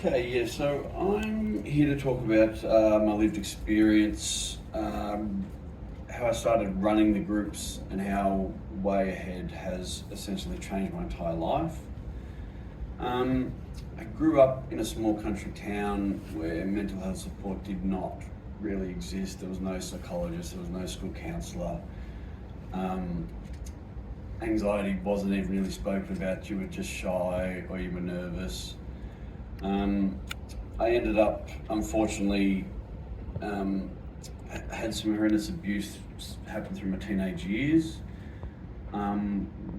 Okay, yeah, so I'm here to talk about my lived experience, how I started running the groups, and how WayAhead has essentially changed my entire life. I grew up in a small country town where mental health support did not really exist. There was no psychologist, there was no school counsellor. Anxiety wasn't even really spoken about. You were just shy or you were nervous. I ended up, unfortunately, had some horrendous abuse happen through my teenage years,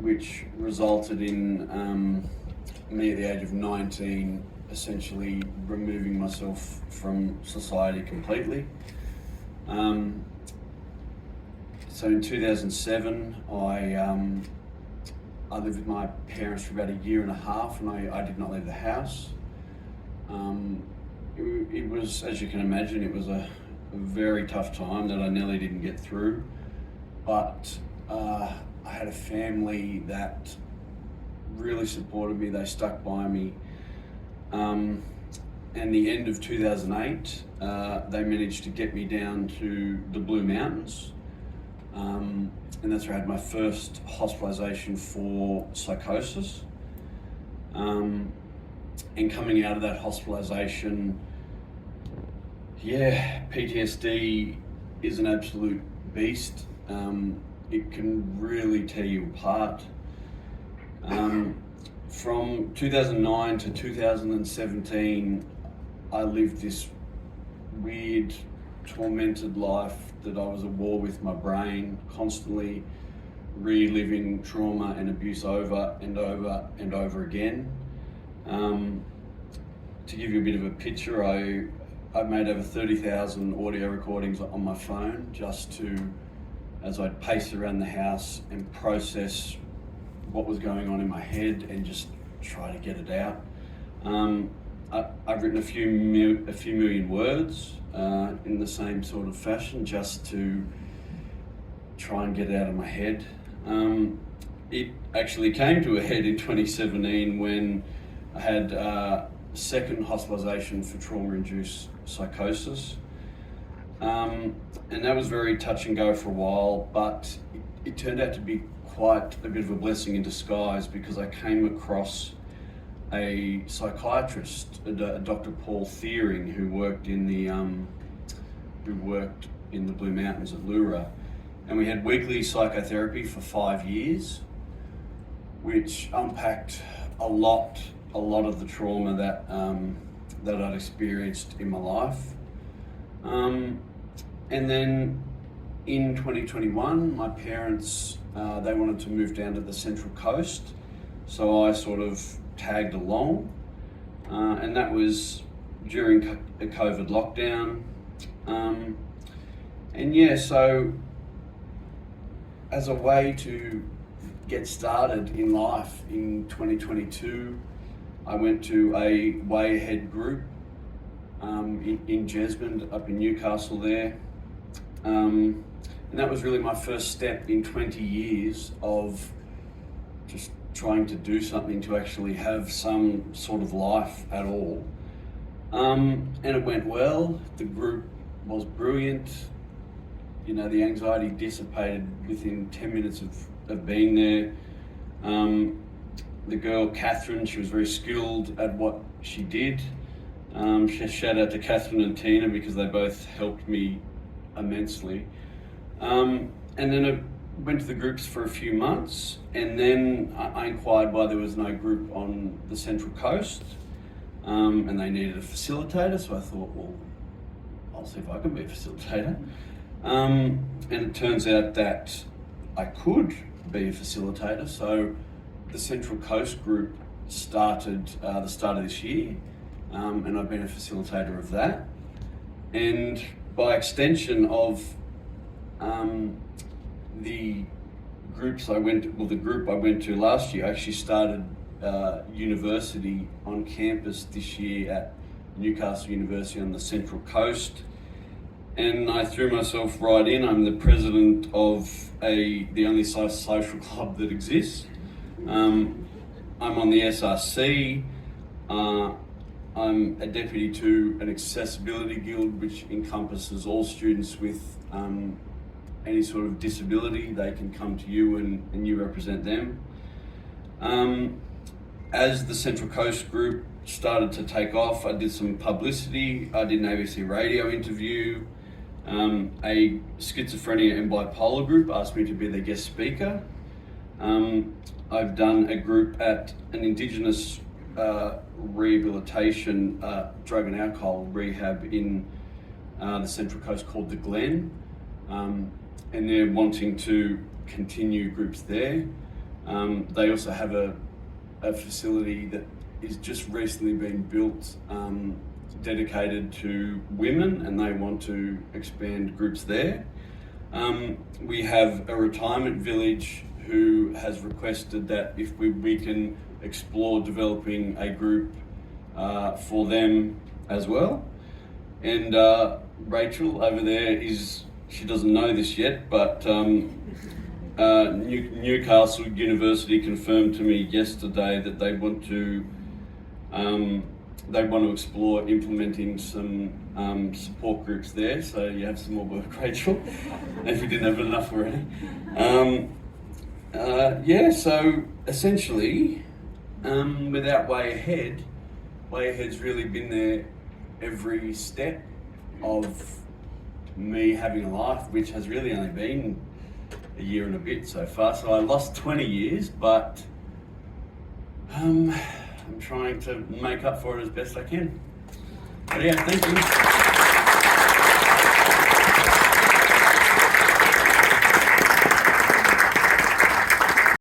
which resulted in me at the age of 19 essentially removing myself from society completely. So in 2007, I lived with my parents for about a year and a half, and I did not leave the house. It was, as you can imagine, it was a very tough time that I nearly didn't get through, but I had a family that really supported me. They stuck by me. And the end of 2008, they managed to get me down to the Blue Mountains, and that's where I had my first hospitalisation for psychosis. And coming out of that hospitalisation, PTSD is an absolute beast. It can really tear you apart. From 2009 to 2017, I lived this weird, tormented life that I was at war with my brain, constantly reliving trauma and abuse over and over and over again. To give you a bit of a picture, I made over 30,000 audio recordings on my phone just as I'd pace around the house and process what was going on in my head and just try to get it out. I've written a few million words in the same sort of fashion just to try and get it out of my head. It actually came to a head in 2017 when I had second hospitalisation for trauma-induced psychosis. And that was very touch and go for a while, but it turned out to be quite a bit of a blessing in disguise, because I came across a psychiatrist, Dr. Paul Thiering, who worked in the Blue Mountains at Lura, and we had weekly psychotherapy for 5 years, which unpacked a lot of the trauma that I'd experienced in my life. And then in 2021, my parents, they wanted to move down to the Central Coast, so I sort of tagged along, and that was during a COVID lockdown. So as a way to get started in life in 2022, I went to a WayAhead group in Jesmond, up in Newcastle there. And that was really my first step in 20 years of just trying to do something to actually have some sort of life at all. And it went well. The group was brilliant. You know, the anxiety dissipated within 10 minutes of being there. The girl, Catherine, she was very skilled at what she did. Shout out to Catherine and Tina, because they both helped me immensely. And then I went to the groups for a few months, and then I inquired why there was no group on the Central Coast, and they needed a facilitator, so I thought, well, I'll see if I can be a facilitator. And it turns out that I could be a facilitator, so the Central Coast group started the start of this year, and I've been a facilitator of that. And by extension of the group I went to last year, I actually started university on campus this year at Newcastle University on the Central Coast. And I threw myself right in. I'm the president of the only social club that exists. I'm on the SRC. I'm a deputy to an accessibility guild, which encompasses all students with any sort of disability. They can come to you and you represent them. As the Central Coast group started to take off, I did some publicity. I did an ABC radio interview. A schizophrenia and bipolar group asked me to be their guest speaker. I've done a group at an Indigenous rehabilitation, drug and alcohol rehab in the Central Coast called The Glen, and they're wanting to continue groups there. They also have a facility that is just recently been built, dedicated to women, and they want to expand groups there. We have a retirement village who has requested that if we can explore developing a group for them as well. And Rachel over there she doesn't know this yet, but Newcastle University confirmed to me yesterday that they want to explore implementing some support groups there. So you have some more work, Rachel, if you didn't have enough already. So essentially, without WayAhead's really been there every step of me having a life, which has really only been a year and a bit so far. So I lost 20 years, but I'm trying to make up for it as best I can. But yeah, thank you.